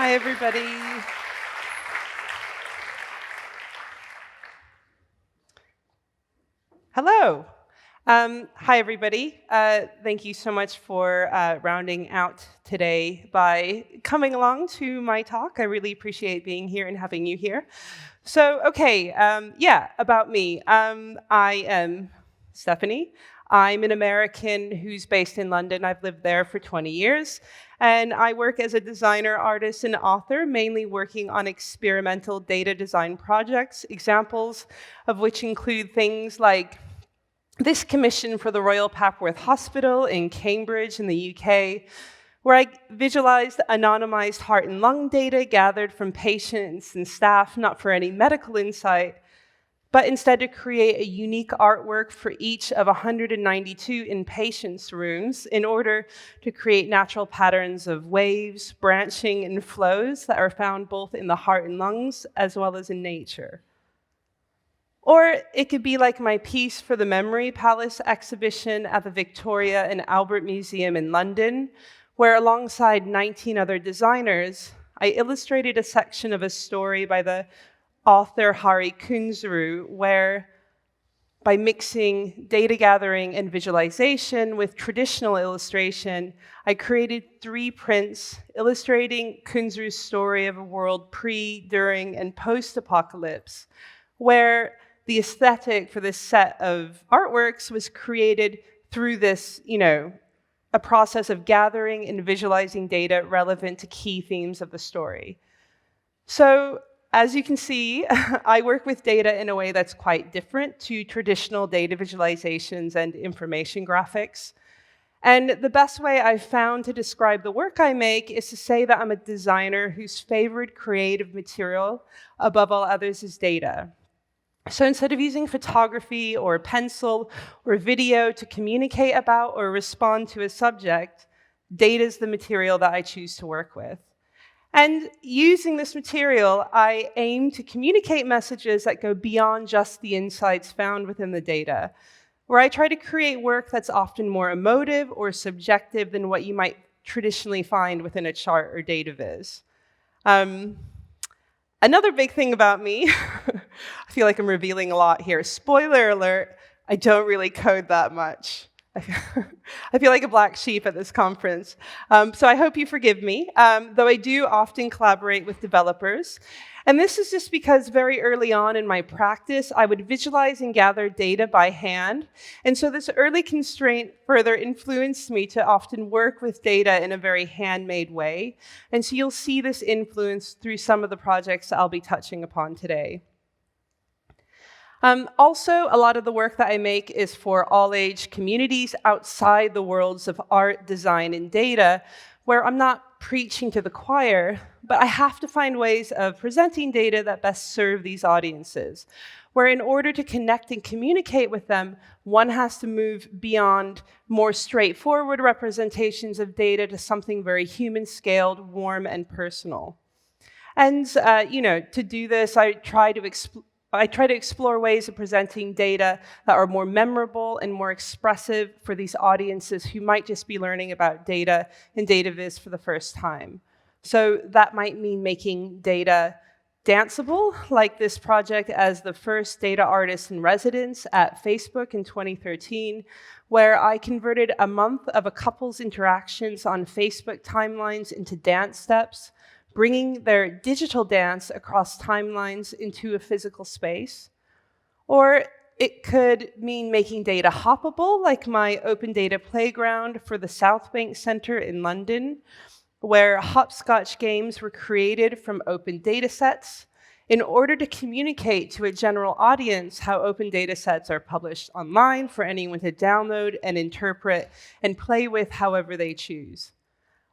Hi, everybody. Hello. Hi, everybody. Thank you so much for rounding out today by coming along to my talk. I really appreciate being here and having you here. So, okay, about me. I am Stefanie. I'm an American who's based in London. I've lived there for 20 years. And I work as a designer, artist, and author, mainly working on experimental data design projects, examples of which include things like this commission for the Royal Papworth Hospital in Cambridge in the UK, where I visualized anonymized heart and lung data gathered from patients and staff, not for any medical insight, but instead to create a unique artwork for each of 192 inpatients' rooms in order to create natural patterns of waves, branching, and flows that are found both in the heart and lungs as well as in nature. Or it could be like my piece for the Memory Palace exhibition at the Victoria and Albert Museum in London, where alongside 19 other designers, I illustrated a section of a story by the author Hari Kunzru, where by mixing data gathering and visualization with traditional illustration, I created 3 prints illustrating Kunzru's story of a world pre, during, and post-apocalypse, where the aesthetic for this set of artworks was created through this, a process of gathering and visualizing data relevant to key themes of the story. So, as you can see, I work with data in a way that's quite different to traditional data visualizations and information graphics. And the best way I've found to describe the work I make is to say that I'm a designer whose favorite creative material above all others is data. So instead of using photography or pencil or video to communicate about or respond to a subject, data is the material that I choose to work with. And using this material, I aim to communicate messages that go beyond just the insights found within the data, where I try to create work that's often more emotive or subjective than what you might traditionally find within a chart or data viz. Another big thing about me, I feel like I'm revealing a lot here. Spoiler alert, I don't really code that much. I feel like a black sheep at this conference. So I hope you forgive me, though I do often collaborate with developers. And this is just because very early on in my practice, I would visualize and gather data by hand. And so this early constraint further influenced me to often work with data in a very handmade way. And so you'll see this influence through some of the projects I'll be touching upon today. Also, a lot of the work that I make is for all-age communities outside the worlds of art, design, and data, where I'm not preaching to the choir, but I have to find ways of presenting data that best serve these audiences, where in order to connect and communicate with them, one has to move beyond more straightforward representations of data to something very human-scaled, warm, and personal. And, to do this, I try to explore ways of presenting data that are more memorable and more expressive for these audiences who might just be learning about data and data viz for the first time. So that might mean making data danceable, like this project as the first data artist in residence at Facebook in 2013, where I converted a month of a couple's interactions on Facebook timelines into dance steps, bringing their digital dance across timelines into a physical space. Or it could mean making data hoppable, like my Open Data Playground for the South Bank Centre in London, where hopscotch games were created from open data sets in order to communicate to a general audience how open data sets are published online for anyone to download and interpret and play with however they choose.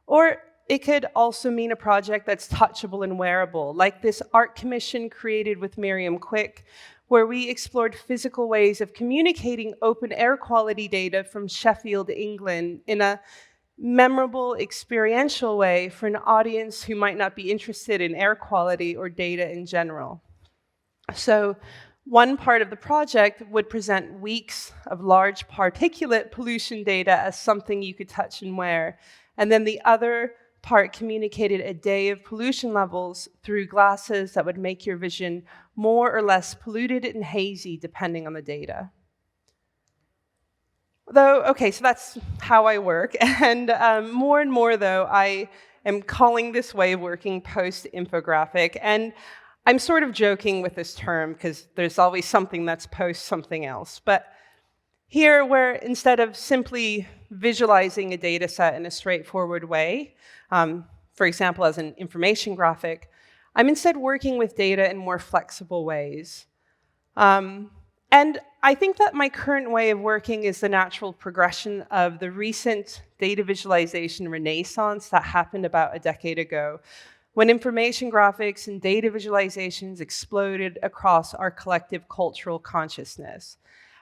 Or it could also mean a project that's touchable and wearable, like this art commission created with Miriam, where we explored physical ways of communicating open air quality data from Sheffield, England, in a memorable, experiential way for an audience who might not be interested in air quality or data in general. So one part of the project would present weeks of large particulate pollution data as something you could touch and wear, and then the other part communicated a day of pollution levels through glasses that would make your vision more or less polluted and hazy depending on the data. Okay, so that's how I work. And more and more, though, I am calling this way of working post-infographic. And I'm sort of joking with this term because there's always something that's post something else. But here, where instead of simply visualizing a data set in a straightforward way, for example, as an information graphic, I'm instead working with data in more flexible ways. And I think that my current way of working is the natural progression of the recent data visualization renaissance that happened about a decade ago, when information graphics and data visualizations exploded across our collective cultural consciousness.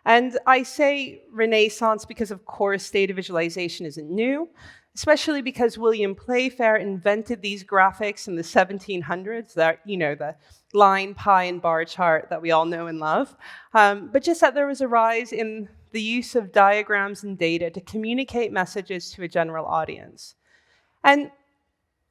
And I say renaissance because, of course, data visualization isn't new, especially because William Playfair invented these graphics in the 1700s, that, the line, pie, and bar chart that we all know and love. But just that there was a rise in the use of diagrams and data to communicate messages to a general audience. And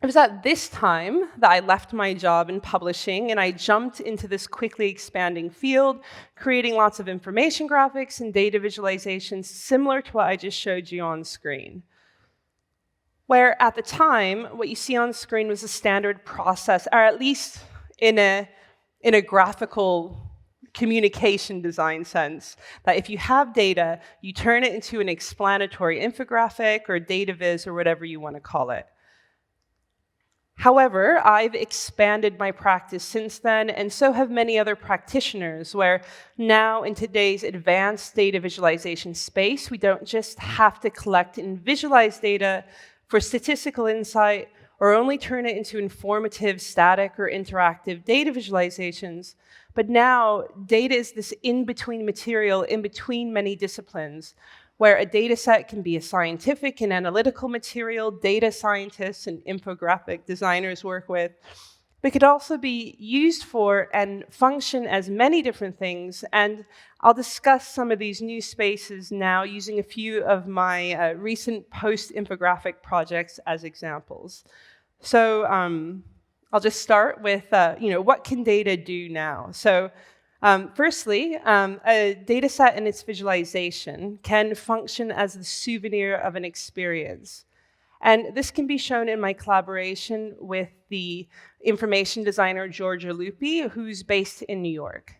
it was at this time that I left my job in publishing and I jumped into this quickly expanding field, creating lots of information graphics and data visualizations similar to what I just showed you on screen. Where at the time, what you see on screen was a standard process, or at least in a graphical communication design sense, that if you have data, you turn it into an explanatory infographic or dataviz or whatever you want to call it. However, I've expanded my practice since then, and so have many other practitioners, where now in today's advanced data visualization space, we don't just have to collect and visualize data for statistical insight or only turn it into informative, static, or interactive data visualizations, but now data is this in-between material in between many disciplines, where a data set can be a scientific and analytical material data scientists and infographic designers work with, but could also be used for and function as many different things. And I'll discuss some of these new spaces now using a few of my recent post-infographic projects as examples. So I'll just start with, what can data do now? So firstly, a data set and its visualization can function as the souvenir of an experience. And this can be shown in my collaboration with the information designer Georgia Lupi, who's based in New York.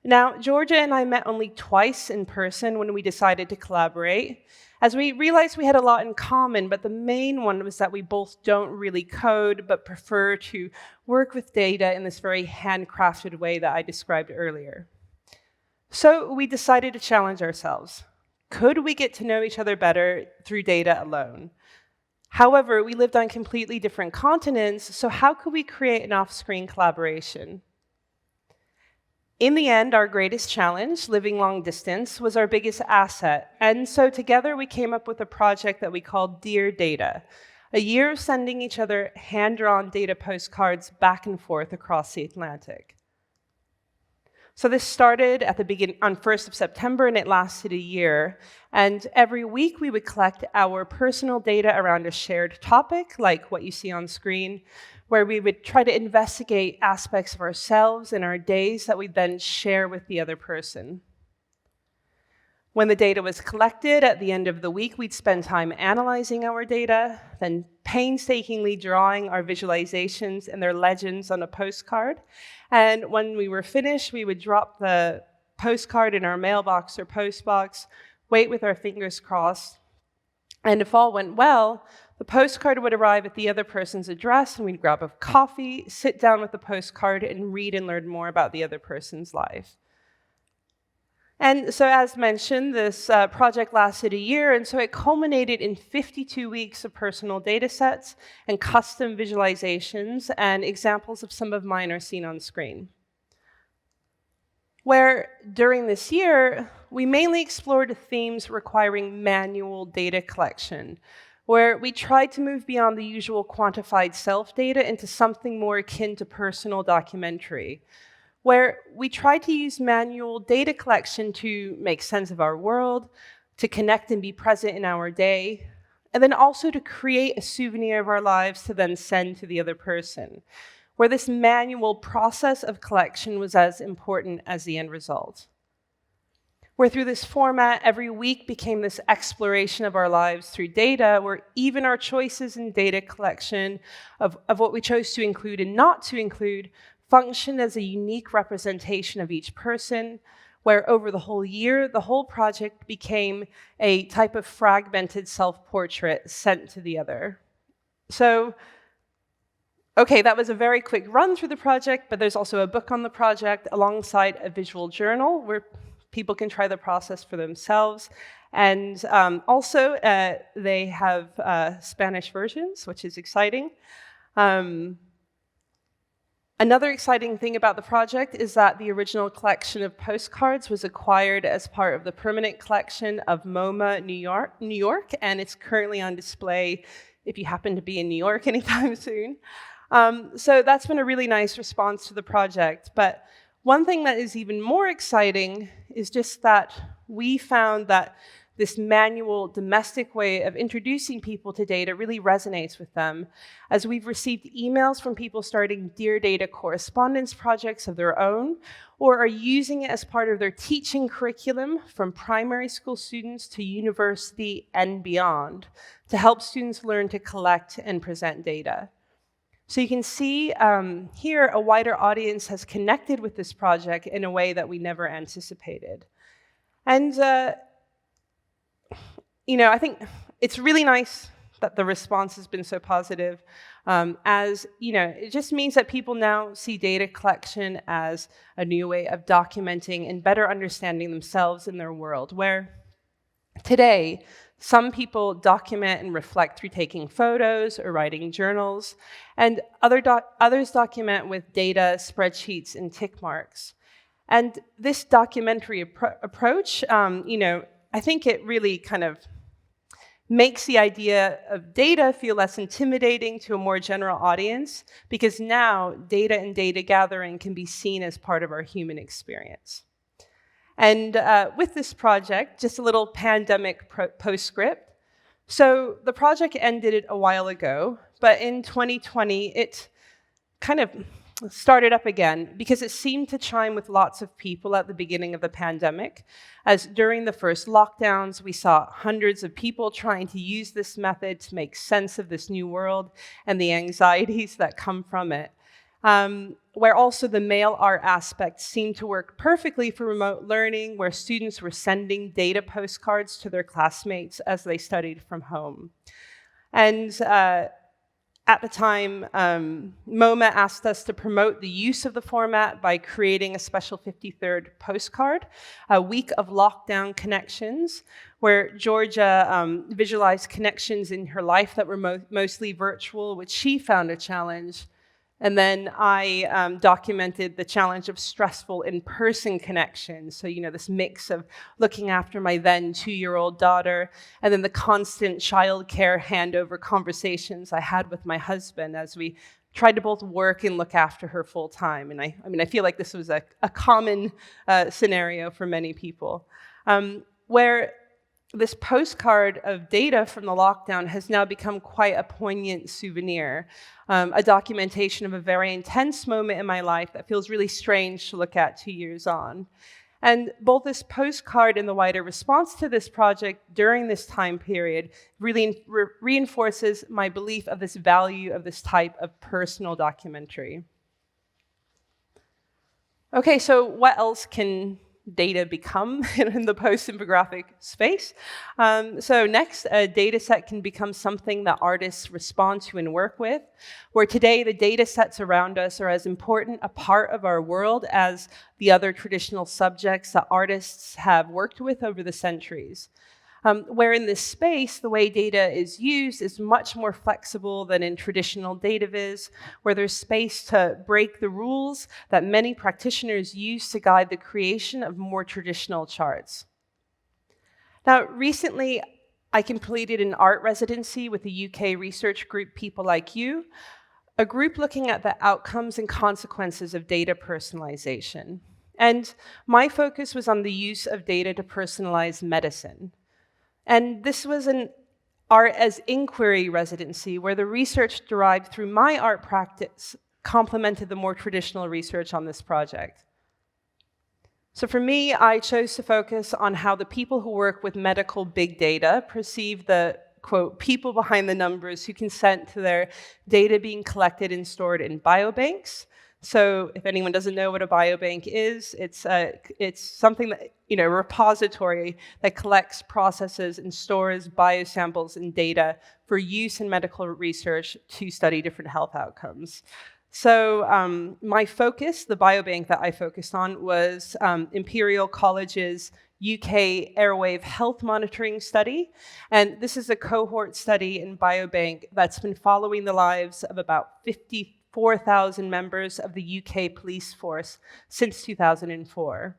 Now, Georgia and I met only twice in person when we decided to collaborate, as we realized we had a lot in common, but the main one was that we both don't really code, but prefer to work with data in this very handcrafted way that I described earlier. So we decided to challenge ourselves. Could we get to know each other better through data alone? However, we lived on completely different continents, so how could we create an off-screen collaboration? In the end, our greatest challenge, living long distance, was our biggest asset. And so together we came up with a project that we called Dear Data, a year of sending each other hand-drawn data postcards back and forth across the Atlantic. So this started at the beginning on 1st of September, and it lasted a year. And every week we would collect our personal data around a shared topic, like what you see on screen, where we would try to investigate aspects of ourselves and our days that we'd then share with the other person. When the data was collected, at the end of the week, we'd spend time analyzing our data, then painstakingly drawing our visualizations and their legends on a postcard. And when we were finished, we would drop the postcard in our mailbox or postbox, wait with our fingers crossed, and if all went well, the postcard would arrive at the other person's address, and we'd grab a coffee, sit down with the postcard, and read and learn more about the other person's life. And so, as mentioned, this project lasted a year, and so it culminated in 52 weeks of personal data sets and custom visualizations, and examples of some of mine are seen on screen. Where, during this year, we mainly explored themes requiring manual data collection, where we tried to move beyond the usual quantified self-data into something more akin to personal documentary, where we tried to use manual data collection to make sense of our world, to connect and be present in our day, and then also to create a souvenir of our lives to then send to the other person, where this manual process of collection was as important as the end result. Where through this format, every week became this exploration of our lives through data, where even our choices in data collection of what we chose to include and not to include functioned as a unique representation of each person, where over the whole year, the whole project became a type of fragmented self-portrait sent to the other. So, okay, that was a very quick run through the project, but there's also a book on the project alongside a visual journal where people can try the process for themselves. And also, they have Spanish versions, which is exciting. Another exciting thing about the project is that the original collection of postcards was acquired as part of the permanent collection of MoMA New York, and it's currently on display if you happen to be in New York anytime soon. So that's been a really nice response to the project. But one thing that is even more exciting is just that we found that this manual, domestic way of introducing people to data really resonates with them, as we've received emails from people starting Dear Data correspondence projects of their own, or are using it as part of their teaching curriculum from primary school students to university and beyond, to help students learn to collect and present data. So you can see here a wider audience has connected with this project in a way that we never anticipated. And I think it's really nice that the response has been so positive, it just means that people now see data collection as a new way of documenting and better understanding themselves and their world, where today, some people document and reflect through taking photos or writing journals, and others document with data, spreadsheets, and tick marks. And this documentary approach, I think it really kind of makes the idea of data feel less intimidating to a more general audience, because now data and data gathering can be seen as part of our human experience. And with this project, just a little pandemic postscript. So the project ended a while ago, but in 2020, it kind of started up again because it seemed to chime with lots of people at the beginning of the pandemic, as during the first lockdowns, we saw hundreds of people trying to use this method to make sense of this new world and the anxieties that come from it. Where also the mail art aspect seemed to work perfectly for remote learning, where students were sending data postcards to their classmates as they studied from home. And at the time, MoMA asked us to promote the use of the format by creating a special 53rd postcard, a week of lockdown connections, where Georgia visualized connections in her life that were mostly virtual, which she found a challenge. And then I documented the challenge of stressful in-person connections. So, this mix of looking after my then 2-year-old daughter, and then the constant childcare handover conversations I had with my husband as we tried to both work and look after her full time. And I feel like this was a common scenario for many people, where this postcard of data from the lockdown has now become quite a poignant souvenir, a documentation of a very intense moment in my life that feels really strange to look at 2 years on. And both this postcard and the wider response to this project during this time period really reinforces my belief of this value of this type of personal documentary. Okay, so what else can data become in the post-infographic space? So next, a data set can become something that artists respond to and work with, where today the data sets around us are as important a part of our world as the other traditional subjects that artists have worked with over the centuries. Where in this space, the way data is used is much more flexible than in traditional dataviz, where there's space to break the rules that many practitioners use to guide the creation of more traditional charts. Now, recently, I completed an art residency with the UK research group People Like You, a group looking at the outcomes and consequences of data personalization. And my focus was on the use of data to personalize medicine. And this was an art as inquiry residency, where the research derived through my art practice complemented the more traditional research on this project. So for me, I chose to focus on how the people who work with medical big data perceive the, quote, people behind the numbers who consent to their data being collected and stored in biobanks. So if anyone doesn't know what a biobank is, it's something that, a repository that collects, processes, and stores biosamples and data for use in medical research to study different health outcomes. So my focus, the biobank that I focused on, was Imperial College's UK Airwave Health Monitoring Study. And this is a cohort study in biobank that's been following the lives of about 54,000 members of the UK police force since 2004.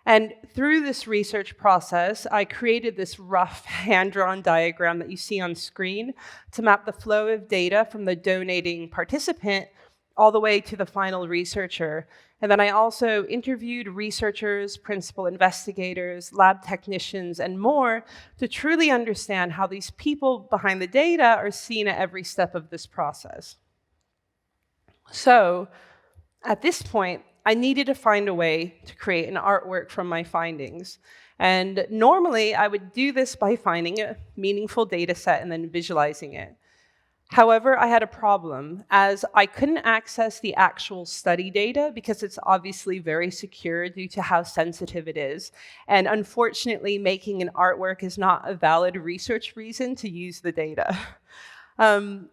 And through this research process, I created this rough hand-drawn diagram that you see on screen to map the flow of data from the donating participant all the way to the final researcher. And then I also interviewed researchers, principal investigators, lab technicians, and more to truly understand how these people behind the data are seen at every step of this process. So at this point, I needed to find a way to create an artwork from my findings. And normally, I would do this by finding a meaningful data set and then visualizing it. However, I had a problem, as I couldn't access the actual study data because it's obviously very secure due to how sensitive it is. And unfortunately, making an artwork is not a valid research reason to use the data.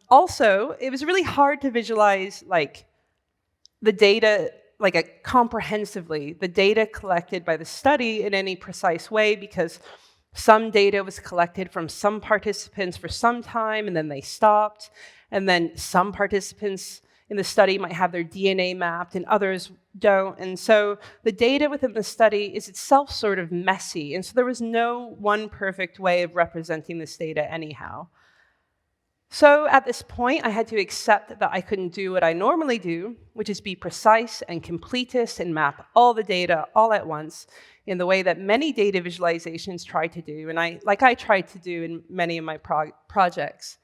Also, it was really hard to visualize the data comprehensively, the data collected by the study in any precise way, because some data was collected from some participants for some time, and then they stopped. And then some participants in the study might have their DNA mapped, and others don't. And so the data within the study is itself sort of messy. And so there was no one perfect way of representing this data anyhow. So at this point, I had to accept that I couldn't do what I normally do, which is be precise and completist and map all the data all at once in the way that many data visualizations try to do, and I tried to do in many of my projects.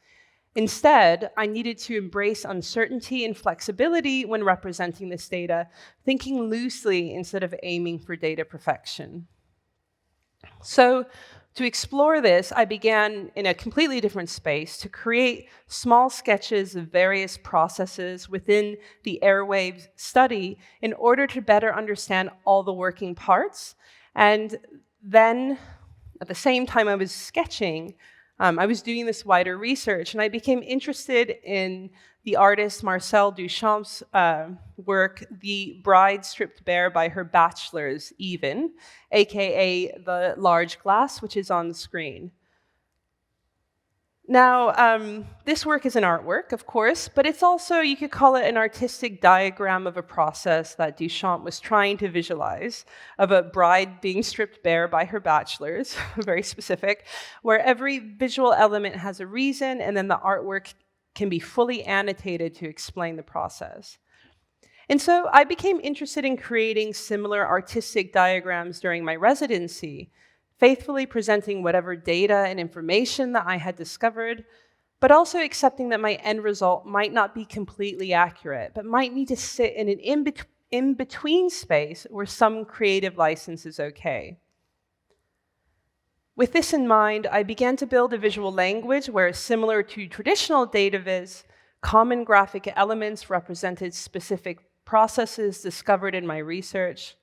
Instead, I needed to embrace uncertainty and flexibility when representing this data, thinking loosely instead of aiming for data perfection. So to explore this, I began in a completely different space to create small sketches of various processes within the airwaves study in order to better understand all the working parts. And then, at the same time I was sketching, I was doing this wider research, and I became interested in the artist Marcel Duchamp's work, The Bride Stripped Bare by Her Bachelors, Even, aka The Large Glass, which is on the screen. Now, this work is an artwork, of course, but it's also, you could call it an artistic diagram of a process that Duchamp was trying to visualize, of a bride being stripped bare by her bachelors, very specific, where every visual element has a reason, and then the artwork can be fully annotated to explain the process. And so I became interested in creating similar artistic diagrams during my residency, faithfully presenting whatever data and information that I had discovered, but also accepting that my end result might not be completely accurate, but might need to sit in an in-between space where some creative license is okay. With this in mind, I began to build a visual language where, similar to traditional dataviz, common graphic elements represented specific processes discovered in my research.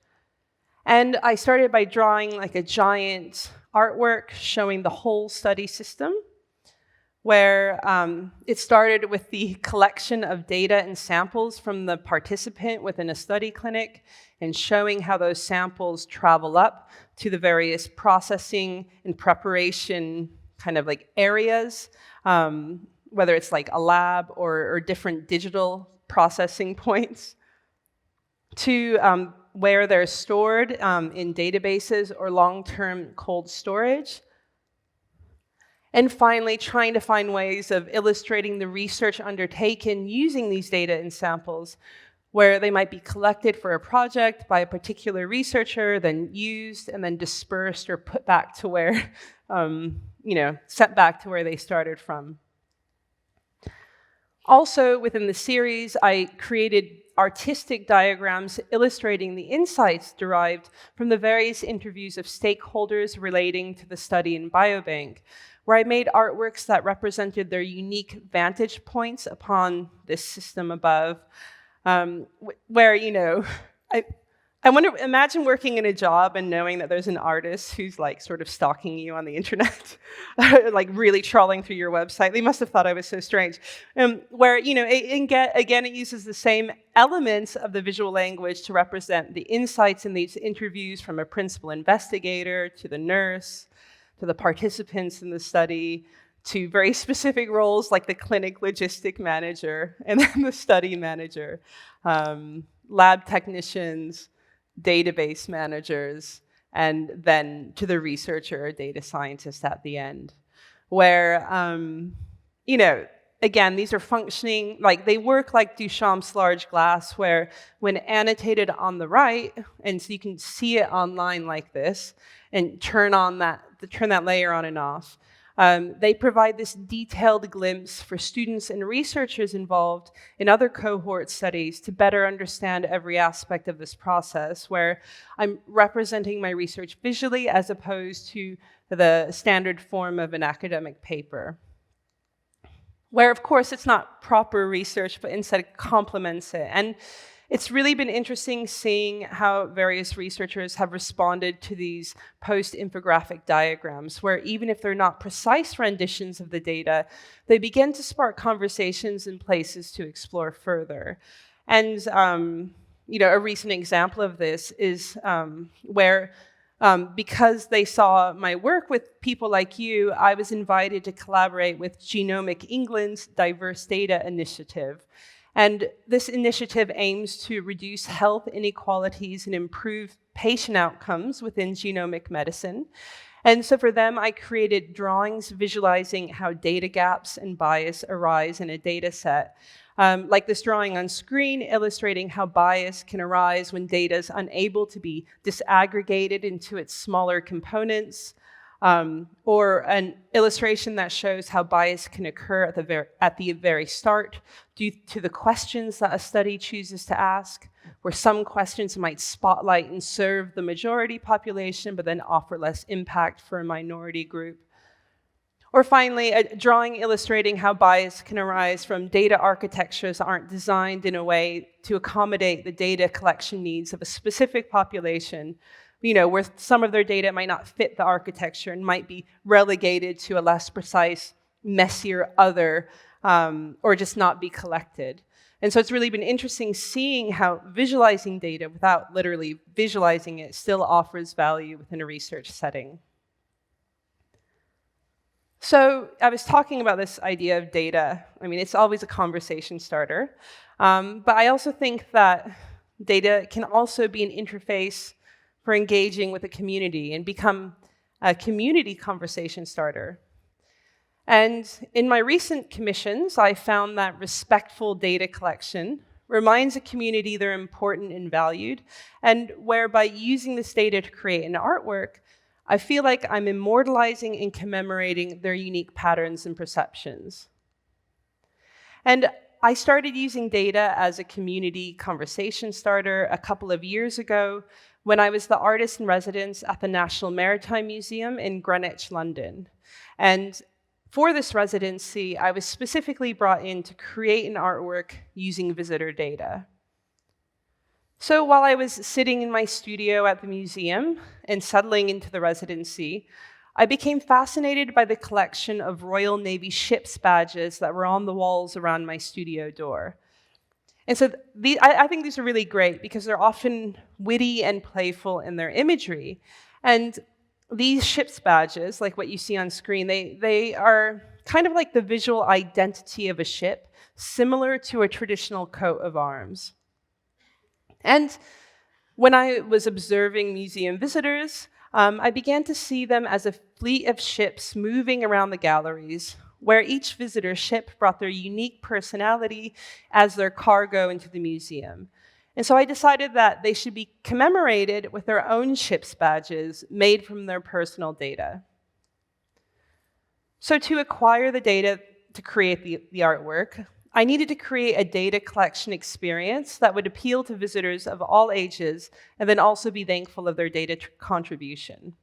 And I started by drawing a giant artwork showing the whole study system, where it started with the collection of data and samples from the participant within a study clinic, and showing how those samples travel up to the various processing and preparation areas, whether it's a lab or different digital processing points, to where they're stored in databases or long-term cold storage. And finally, trying to find ways of illustrating the research undertaken using these data and samples, where they might be collected for a project by a particular researcher, then used, and then dispersed or put back to where sent back to where they started from. Also, within the series, I created artistic diagrams illustrating the insights derived from the various interviews of stakeholders relating to the study in Biobank, where I made artworks that represented their unique vantage points upon this system above, where, I wonder, imagine working in a job and knowing that there's an artist who's like sort of stalking you on the internet, like really trawling through your website. They must have thought I was so strange. Where, it uses the same elements of the visual language to represent the insights in these interviews, from a principal investigator to the nurse, to the participants in the study, to very specific roles like the clinic logistic manager and then the study manager, lab technicians, database managers, and then to the researcher or data scientist at the end, where, again, these are functioning, like they work like Duchamp's large glass, where when annotated on the right, and so you can see it online like this, and turn that layer on and off, they provide this detailed glimpse for students and researchers involved in other cohort studies to better understand every aspect of this process, where I'm representing my research visually as opposed to the standard form of an academic paper. Where, of course, it's not proper research, but instead it complements it. And it's really been interesting seeing how various researchers have responded to these post-infographic diagrams, where even if they're not precise renditions of the data, they begin to spark conversations and places to explore further. And a recent example of this is where, because they saw my work with people like you, I was invited to collaborate with Genomic England's Diverse Data Initiative. And this initiative aims to reduce health inequalities and improve patient outcomes within genomic medicine. And so for them, I created drawings visualizing how data gaps and bias arise in a data set. Like this drawing on screen illustrating how bias can arise when data is unable to be disaggregated into its smaller components, or an illustration that shows how bias can occur at the very start due to the questions that a study chooses to ask, where some questions might spotlight and serve the majority population, but then offer less impact for a minority group. Or finally, a drawing illustrating how bias can arise from data architectures that aren't designed in a way to accommodate the data collection needs of a specific population, where some of their data might not fit the architecture and might be relegated to a less precise, messier other, or just not be collected. And so it's really been interesting seeing how visualizing data without literally visualizing it still offers value within a research setting. So I was talking about this idea of data. I mean, it's always a conversation starter. But I also think that data can also be an interface for engaging with a community and become a community conversation starter. And in my recent commissions, I found that respectful data collection reminds a community they're important and valued, and whereby using this data to create an artwork, I feel like I'm immortalizing and commemorating their unique patterns and perceptions. And I started using data as a community conversation starter a couple of years ago when I was the artist in residence at the National Maritime Museum in Greenwich, London. And for this residency, I was specifically brought in to create an artwork using visitor data. So while I was sitting in my studio at the museum and settling into the residency, I became fascinated by the collection of Royal Navy ship's badges that were on the walls around my studio door. And so I think these are really great because they're often witty and playful in their imagery. And these ship's badges, like what you see on screen, they are kind of like the visual identity of a ship, similar to a traditional coat of arms. And when I was observing museum visitors, I began to see them as a fleet of ships moving around the galleries, where each visitor ship brought their unique personality as their cargo into the museum. And so I decided that they should be commemorated with their own ship's badges made from their personal data. So to acquire the data to create the artwork, I needed to create a data collection experience that would appeal to visitors of all ages and then also be thankful of their data contribution.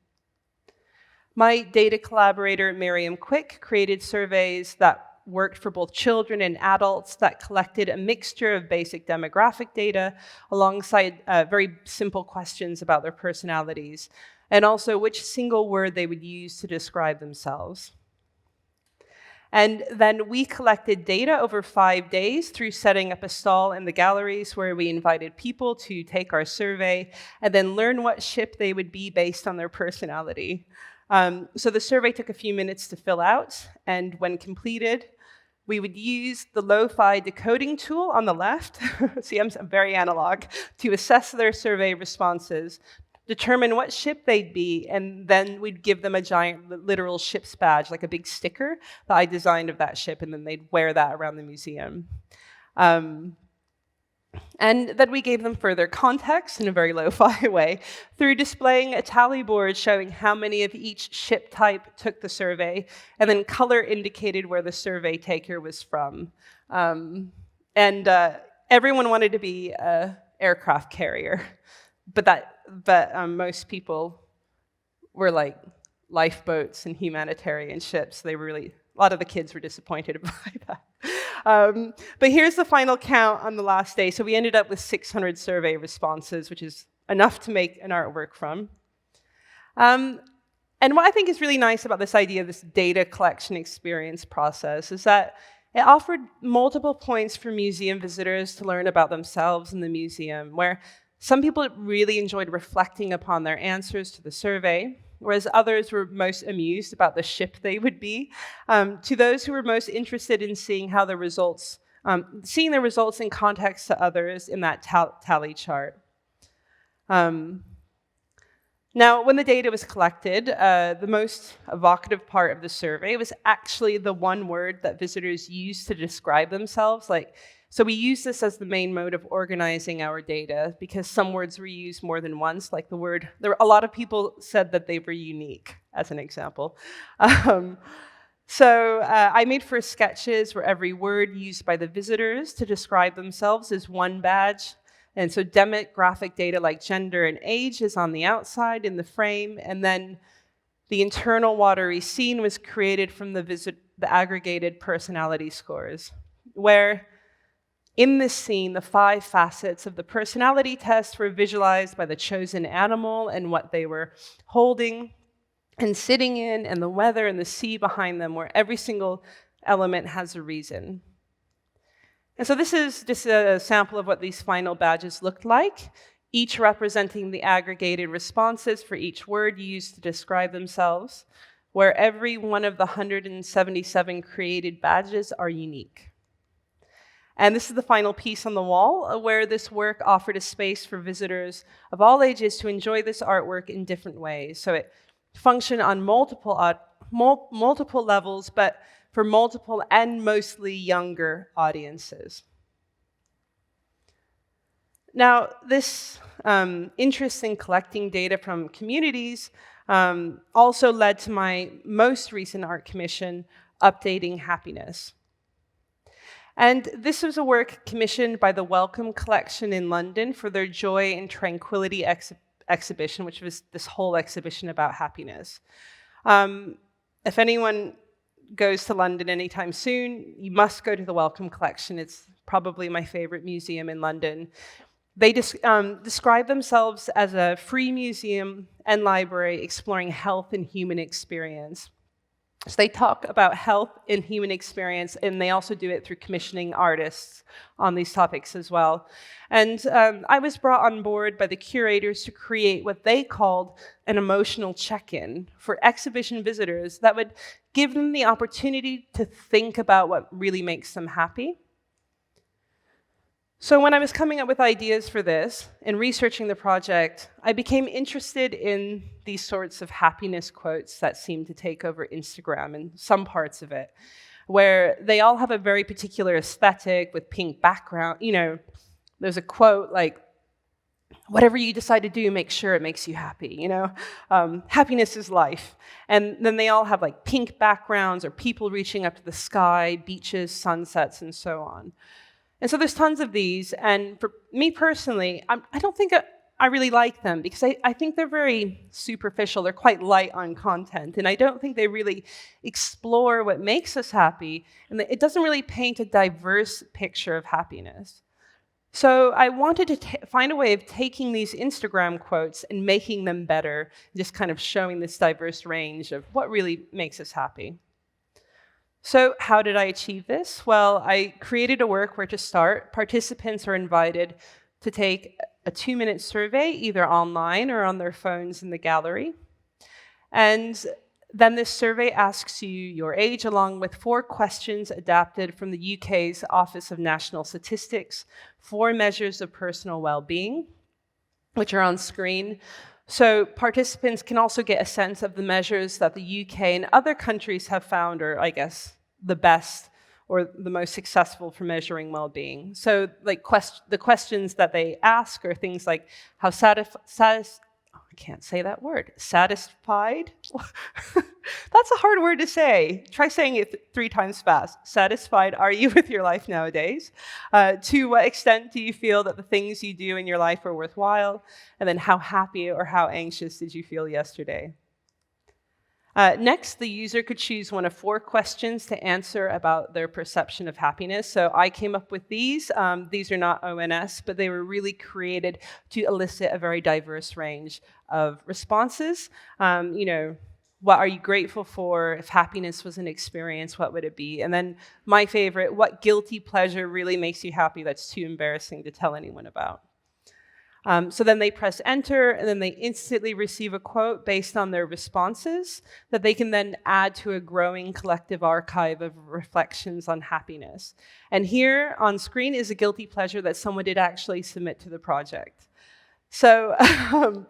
My data collaborator, Miriam, created surveys that worked for both children and adults that collected a mixture of basic demographic data alongside very simple questions about their personalities, and also which single word they would use to describe themselves. And then we collected data over 5 days through setting up a stall in the galleries where we invited people to take our survey and then learn what ship they would be based on their personality. So the survey took a few minutes to fill out, and when completed, we would use the lo-fi decoding tool on the left, see, I'm very analog, to assess their survey responses, determine what ship they'd be, and then we'd give them a giant literal ship's badge, like a big sticker that I designed of that ship, and then they'd wear that around the museum. And then we gave them further context in a very lo-fi way through displaying a tally board showing how many of each ship type took the survey, and then color indicated where the survey taker was from. Everyone wanted to be an aircraft carrier, but most people were like lifeboats and humanitarian ships. They were really, a lot of the kids were disappointed by that. But here's the final count on the last day. So we ended up with 600 survey responses, which is enough to make an artwork from. And what I think is really nice about this idea of this data collection experience process is that it offered multiple points for museum visitors to learn about themselves in the museum, where some people really enjoyed reflecting upon their answers to the survey, whereas others were most amused about the ship they would be, to those who were most interested in seeing how the results, seeing the results in context to others in that tally chart. Now, when the data was collected, the most evocative part of the survey was actually the one word that visitors used to describe themselves. So we use this as the main mode of organizing our data because some words were used more than once, like the word, a lot of people said that they were unique, as an example. I made first sketches where every word used by the visitors to describe themselves is one badge. And so demographic data like gender and age is on the outside in the frame, and then the internal watery scene was created from the aggregated personality scores, where in this scene, the 5 facets of the personality test were visualized by the chosen animal and what they were holding and sitting in, and the weather and the sea behind them, where every single element has a reason. And so this is just a sample of what these final badges looked like, each representing the aggregated responses for each word used to describe themselves, where every one of the 177 created badges are unique. And this is the final piece on the wall, where this work offered a space for visitors of all ages to enjoy this artwork in different ways. So it functioned on multiple levels, but for multiple and mostly younger audiences. Now, this interest in collecting data from communities also led to my most recent art commission, Updating Happiness. And this was a work commissioned by the Wellcome Collection in London for their Joy and Tranquility exhibition, which was this whole exhibition about happiness. If anyone goes to London anytime soon, you must go to the Wellcome Collection. It's probably my favorite museum in London. They describe themselves as a free museum and library exploring health and human experience. So they talk about health and human experience, and they also do it through commissioning artists on these topics as well. And I was brought on board by the curators to create what they called an emotional check-in for exhibition visitors that would give them the opportunity to think about what really makes them happy. So when I was coming up with ideas for this and researching the project, I became interested in these sorts of happiness quotes that seem to take over Instagram and some parts of it, where they all have a very particular aesthetic with pink background. You know, there's a quote like, whatever you decide to do, make sure it makes you happy, you know? Happiness is life. And then they all have like pink backgrounds or people reaching up to the sky, beaches, sunsets, and so on. And so there's tons of these, and for me personally, I don't think I really like them because I think they're very superficial. They're quite light on content, and I don't think they really explore what makes us happy, and it doesn't really paint a diverse picture of happiness. So I wanted to find a way of taking these Instagram quotes and making them better, just kind of showing this diverse range of what really makes us happy. So how did I achieve this? Well, I created a work where to start. Participants are invited to take a 2-minute survey, either online or on their phones in the gallery. And then this survey asks you your age, along with 4 questions adapted from the UK's Office of National Statistics, 4 measures of personal well-being, which are on screen. So participants can also get a sense of the measures that the UK and other countries have found, or I guess the best or the most successful for measuring well-being. So like the questions that they ask are things like how I can't say that word. Satisfied? That's a hard word to say. Try saying it 3 times fast. Satisfied are you with your life nowadays? To what extent do you feel that the things you do in your life are worthwhile? And then how happy or how anxious did you feel yesterday? Next, the user could choose one of 4 questions to answer about their perception of happiness. So I came up with these. These are not ONS, but they were really created to elicit a very diverse range of responses. What are you grateful for? If happiness was an experience, what would it be? And then my favorite, what guilty pleasure really makes you happy that's too embarrassing to tell anyone about? So then they press enter, and then they instantly receive a quote based on their responses that they can then add to a growing collective archive of reflections on happiness. And here on screen is a guilty pleasure that someone did actually submit to the project. So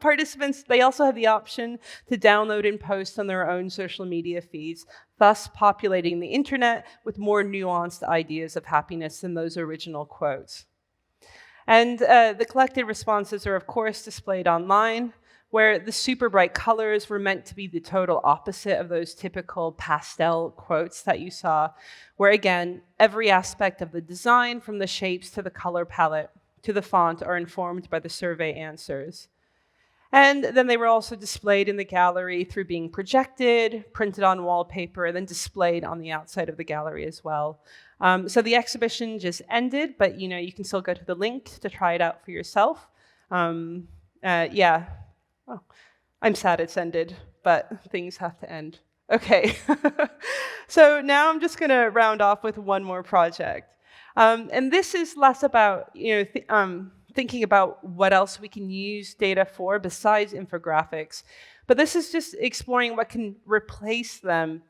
participants, they also have the option to download and post on their own social media feeds, thus populating the internet with more nuanced ideas of happiness than those original quotes. And the collected responses are, of course, displayed online, where the super bright colors were meant to be the total opposite of those typical pastel quotes that you saw, where, again, every aspect of the design, from the shapes to the color palette to the font, are informed by the survey answers. And then they were also displayed in the gallery through being projected, printed on wallpaper, and then displayed on the outside of the gallery as well. So the exhibition just ended, but you can still go to the link to try it out for yourself. Yeah. Oh, I'm sad it's ended, but things have to end. Okay. So now I'm just going to round off with one more project. And this is less about thinking about what else we can use data for besides infographics, but this is just exploring what can replace them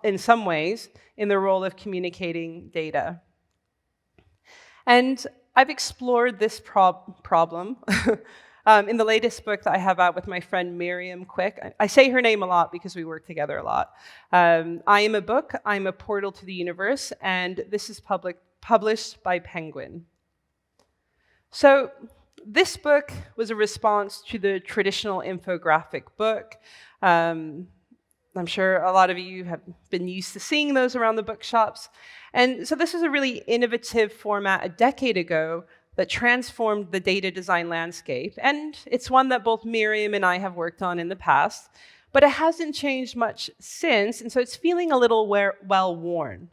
in some ways in the role of communicating data. And I've explored this problem in the latest book that I have out with my friend Miriam Quick. I say her name a lot because we work together a lot. I Am a Book, I'm a Portal to the Universe, and this is published by Penguin. So this book was a response to the traditional infographic book. I'm sure a lot of you have been used to seeing those around the bookshops. And so this is a really innovative format a decade ago that transformed the data design landscape. And it's one that both Miriam and I have worked on in the past, but it hasn't changed much since, and so it's feeling a little well-worn.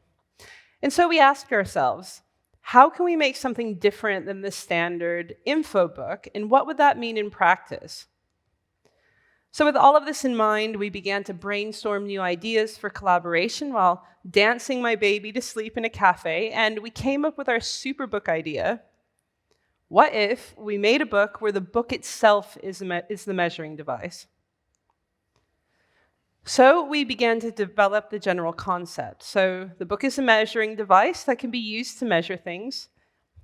And so we asked ourselves, how can we make something different than the standard info book, and what would that mean in practice? So with all of this in mind, we began to brainstorm new ideas for collaboration while dancing my baby to sleep in a cafe, and we came up with our superbook idea. What if we made a book where the book itself is the measuring device? So we began to develop the general concept. So the book is a measuring device that can be used to measure things.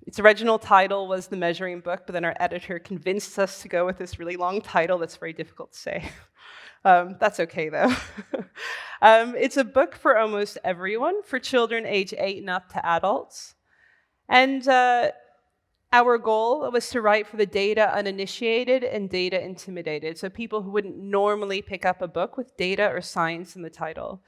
Its original title was The Measuring Book, but then our editor convinced us to go with this really long title that's very difficult to say. That's okay, though. It's a book for almost everyone, for children age 8 and up to adults. And Our goal was to write for the data uninitiated and data intimidated, so people who wouldn't normally pick up a book with data or science in the title.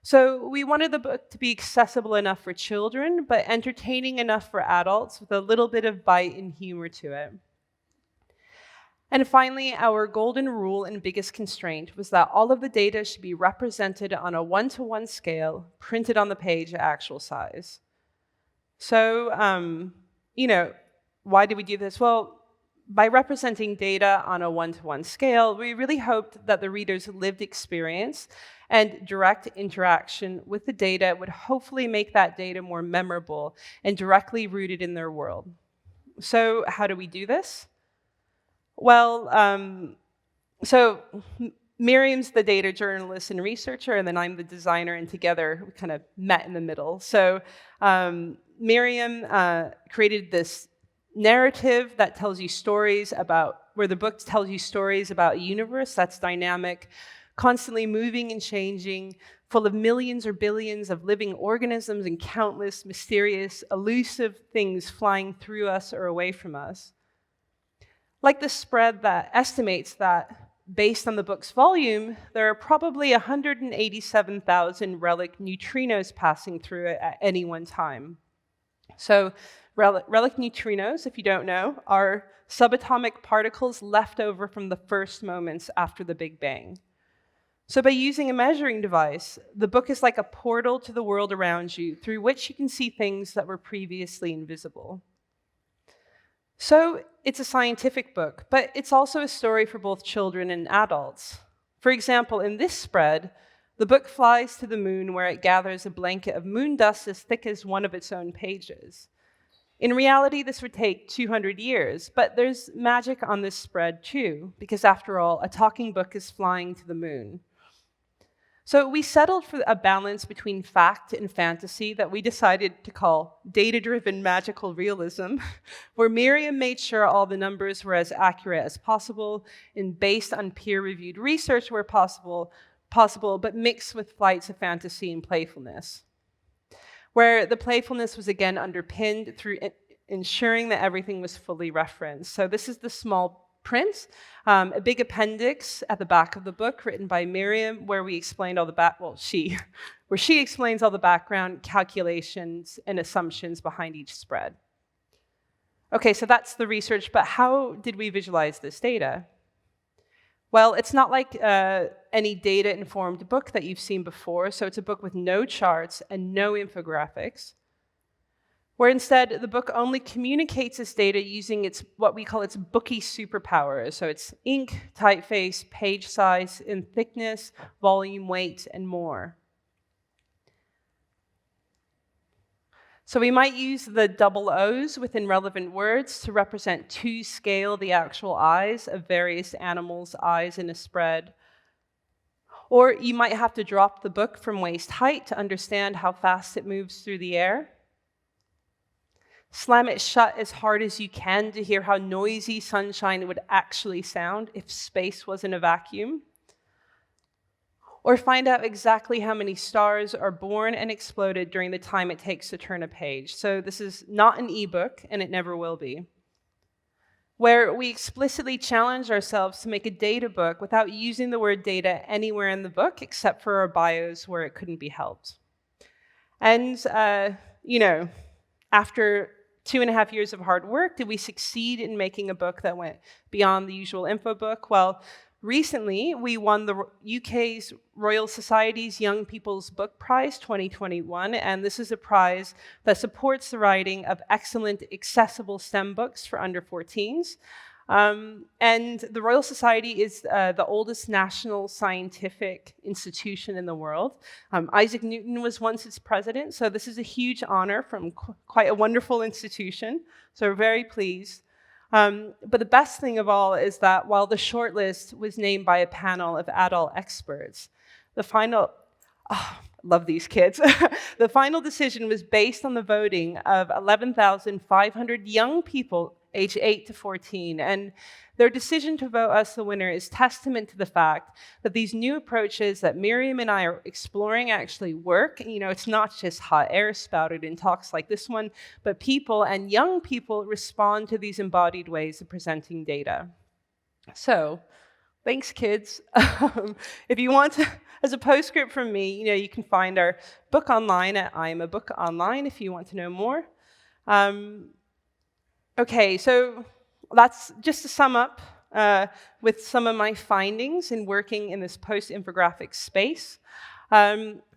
So we wanted the book to be accessible enough for children, but entertaining enough for adults with a little bit of bite and humor to it. And finally, our golden rule and biggest constraint was that all of the data should be represented on a one-to-one scale, printed on the page at actual size. So, why did we do this? Well, by representing data on a one-to-one scale, we really hoped that the reader's lived experience and direct interaction with the data would hopefully make that data more memorable and directly rooted in their world. So how do we do this? Well, so Miriam's the data journalist and researcher, and then I'm the designer, and together we kind of met in the middle. So Miriam created this narrative that tells you stories about, where the book tells you stories about a universe that's dynamic, constantly moving and changing, full of millions or billions of living organisms and countless mysterious, elusive things flying through us or away from us. Like the spread that estimates that, based on the book's volume, there are probably 187,000 relic neutrinos passing through it at any one time. So relic neutrinos, if you don't know, are subatomic particles left over from the first moments after the Big Bang. So by using a measuring device, the book is like a portal to the world around you, through which you can see things that were previously invisible. So it's a scientific book, but it's also a story for both children and adults. For example, in this spread, the book flies to the moon, where it gathers a blanket of moon dust as thick as one of its own pages. In reality, this would take 200 years, but there's magic on this spread too, because after all, a talking book is flying to the moon. So we settled for a balance between fact and fantasy that we decided to call data-driven magical realism, where Miriam made sure all the numbers were as accurate as possible and based on peer-reviewed research where possible, but mixed with flights of fantasy and playfulness, where the playfulness was again underpinned through ensuring that everything was fully referenced. So this is the small print, a big appendix at the back of the book written by Miriam, where we explained all the she explains all the background calculations and assumptions behind each spread. Okay, so that's the research, but how did we visualize this data? Well, it's not like any data-informed book that you've seen before, so it's a book with no charts and no infographics, where instead the book only communicates its data using what we call its bookie superpowers. So it's ink, typeface, page size, and thickness, volume, weight, and more. So we might use the double O's within relevant words to represent to scale the actual eyes of various animals' eyes in a spread. Or you might have to drop the book from waist height to understand how fast it moves through the air. Slam it shut as hard as you can to hear how noisy sunshine would actually sound if space wasn't a vacuum. Or find out exactly how many stars are born and exploded during the time it takes to turn a page. So this is not an ebook, and it never will be, where we explicitly challenge ourselves to make a data book without using the word data anywhere in the book except for our bios where it couldn't be helped. And, after 2.5 years of hard work, did we succeed in making a book that went beyond the usual info book? Well, recently, we won the UK's Royal Society's Young People's Book Prize 2021, and this is a prize that supports the writing of excellent, accessible STEM books for under 14s. And the Royal Society is the oldest national scientific institution in the world. Isaac Newton was once its president, so this is a huge honor from quite a wonderful institution, so we're very pleased. But the best thing of all is that while the shortlist was named by a panel of adult experts, the final, love these kids, the final decision was based on the voting of 11,500 young people age 8 to 14. And their decision to vote us the winner is testament to the fact that these new approaches that Miriam and I are exploring actually work. You know, it's not just hot air spouted in talks like this one, but people and young people respond to these embodied ways of presenting data. So, thanks, kids. If you want to, as a postscript from me, you know, you can find our book online at I'm a Book Online if you want to know more. Okay, so that's just to sum up with some of my findings in working in this post-infographic space.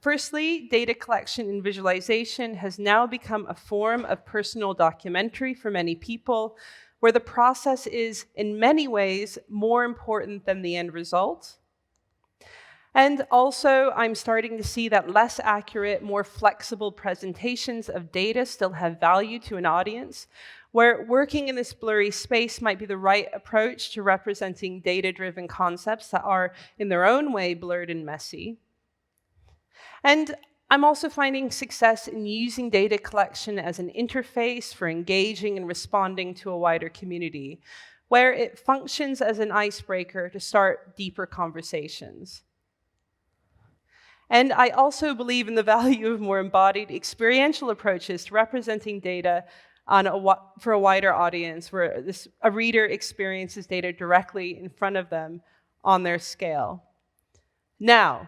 Firstly, data collection and visualization has now become a form of personal documentary for many people, where the process is, in many ways, more important than the end result. And also, I'm starting to see that less accurate, more flexible presentations of data still have value to an audience, where working in this blurry space might be the right approach to representing data-driven concepts that are, in their own way, blurred and messy. And I'm also finding success in using data collection as an interface for engaging and responding to a wider community, where it functions as an icebreaker to start deeper conversations. And I also believe in the value of more embodied experiential approaches to representing data for a wider audience, where a reader experiences data directly in front of them on their scale. Now,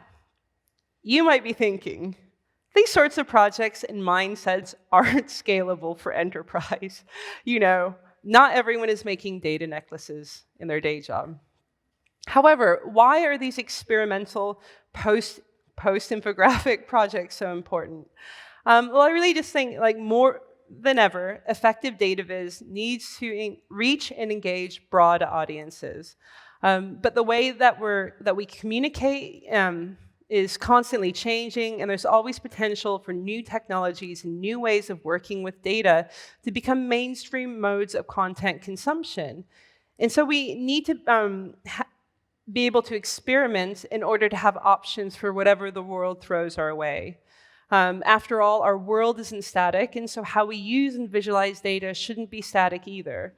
you might be thinking, these sorts of projects and mindsets aren't scalable for enterprise. You know, not everyone is making data necklaces in their day job. However, why are these experimental post-infographic projects so important? Well, I really just think, like, more than ever, effective dataviz needs to reach and engage broad audiences. But the way that we communicate is constantly changing, and there's always potential for new technologies and new ways of working with data to become mainstream modes of content consumption. And so we need to be able to experiment in order to have options for whatever the world throws our way. After all, our world isn't static, and so how we use and visualize data shouldn't be static either.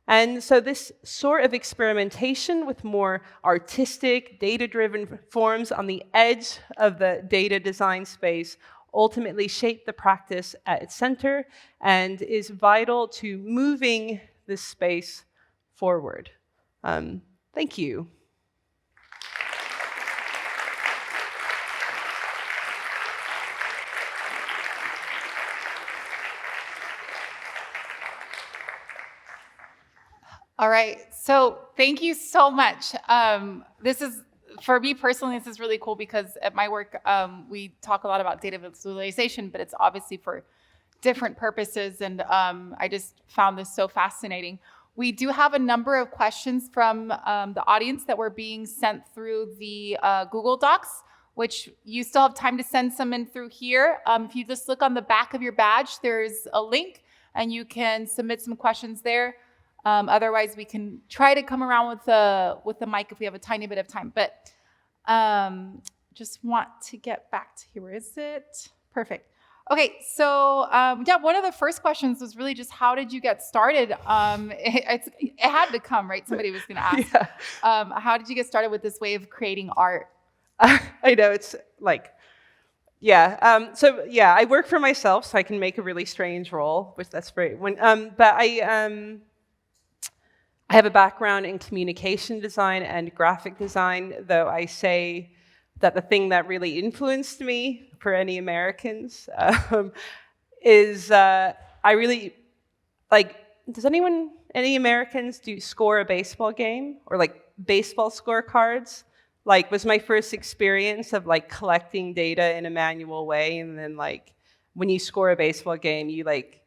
And so this sort of experimentation with more artistic, data-driven forms on the edge of the data design space ultimately shape the practice at its center and is vital to moving this space forward. Thank you. All right, so thank you so much. This is, for me personally, this is really cool because at my work, we talk a lot about data visualization, but it's obviously for different purposes, and I just found this so fascinating. We do have a number of questions from the audience that were being sent through the Google Docs, which you still have time to send some in through here. If you just look on the back of your badge, there's a link, and you can submit some questions there. Otherwise, we can try to come around with the mic if we have a tiny bit of time. But just want to get back to here. Where is it? Perfect. Okay, so yeah, one of the first questions was really just how did you get started? It had to come, right? Somebody was going to ask. Yeah. How did you get started with this way of creating art? I know, it's like, yeah. So yeah, I work for myself, so I can make a really strange role, which that's great. But I have a background in communication design and graphic design, though I say that the thing that really influenced me, for any Americans, is I really, like, any Americans score a baseball game? Or like baseball scorecards? Like, was my first experience of like collecting data in a manual way, and then like, when you score a baseball game, you like,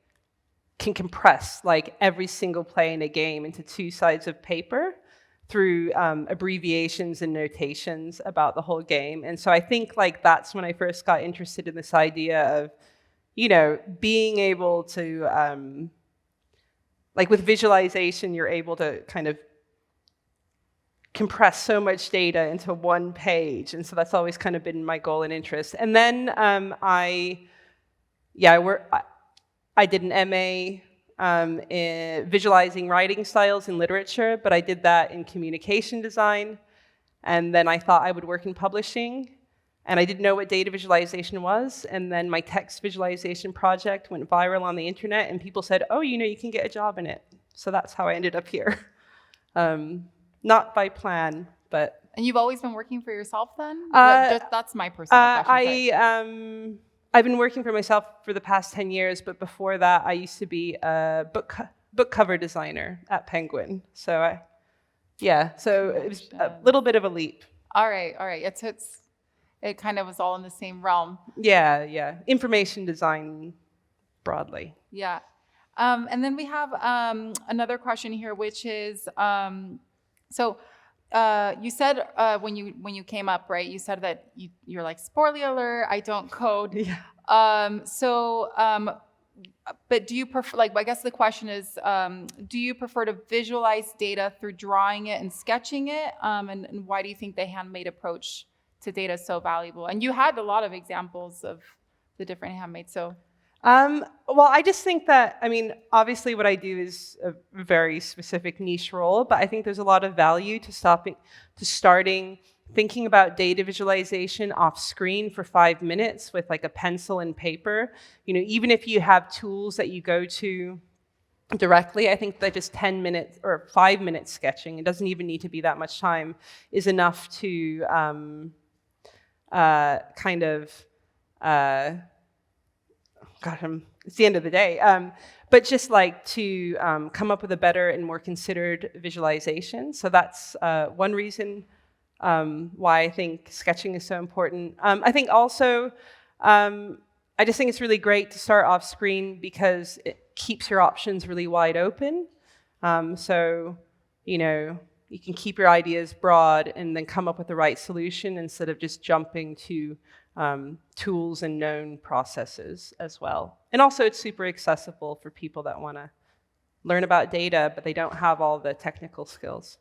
can compress like every single play in a game into 2 sides of paper through abbreviations and notations about the whole game. And so I think like that's when I first got interested in this idea of, you know, being able to, like with visualization, you're able to kind of compress so much data into one page. And so that's always kind of been my goal and interest. And then I did an MA in visualizing writing styles in literature, but I did that in communication design. And then I thought I would work in publishing, and I didn't know what data visualization was. And then my text visualization project went viral on the internet, and people said, oh, you can get a job in it. So that's how I ended up here. Not by plan, but... And you've always been working for yourself then? That's my personal question. I've been working for myself for the past 10 years, but before that, I used to be a book cover designer at Penguin. So so it was a little bit of a leap. All right. It kind of was all in the same realm. Yeah. Information design broadly. Yeah. And then we have another question here, which is, you said when you came up, right? You said that you're like, spoiler alert, I don't code. Yeah. But do you prefer? Like, I guess the question is, do you prefer to visualize data through drawing it and sketching it? And why do you think the handmade approach to data is so valuable? And you had a lot of examples of the different handmade. So. Well, I just think that, obviously what I do is a very specific niche role, but I think there's a lot of value to starting thinking about data visualization off screen for 5 minutes with like a pencil and paper. Even if you have tools that you go to directly, I think that just 10 minutes or 5 minutes sketching, it doesn't even need to be that much time, is enough to it's the end of the day. But just like to come up with a better and more considered visualization. So that's one reason why I think sketching is so important. I think also, I just think it's really great to start off screen because it keeps your options really wide open. So, you can keep your ideas broad and then come up with the right solution instead of just jumping to tools and known processes as well. And also it's super accessible for people that want to learn about data, but they don't have all the technical skills.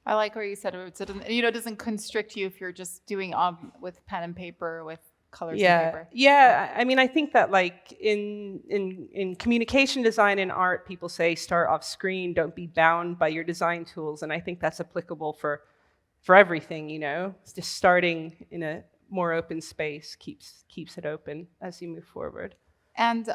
I like what you said. It doesn't constrict you if you're just doing with pen and paper, with colors and paper. Yeah, I think that like in communication design and art, people say start off screen, don't be bound by your design tools. And I think that's applicable for everything, It's just starting in a more open space keeps it open as you move forward. And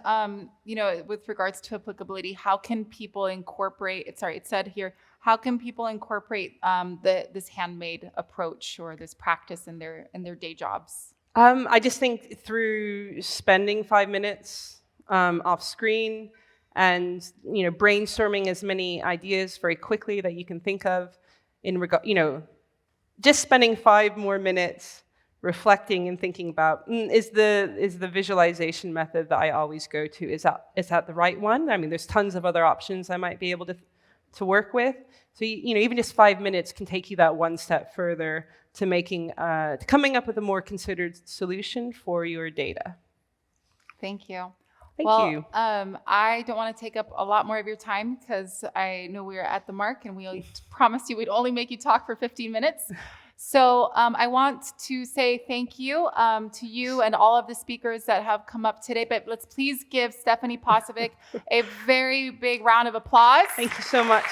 with regards to applicability, how can people incorporate? It said here, how can people incorporate this handmade approach or this practice in their day jobs? I just think through spending 5 minutes off screen and brainstorming as many ideas very quickly that you can think of just spending 5 more minutes reflecting and thinking about, is the visualization method that I always go to, is that the right one? There's tons of other options I might be able to work with. So even just 5 minutes can take you that one step further to coming up with a more considered solution for your data. Thank you. Thank you. I don't want to take up a lot more of your time because I know we are at the mark and we promised you we'd only make you talk for 15 minutes. So I want to say thank you to you and all of the speakers that have come up today. But let's please give Stefanie Posavec a very big round of applause. Thank you so much.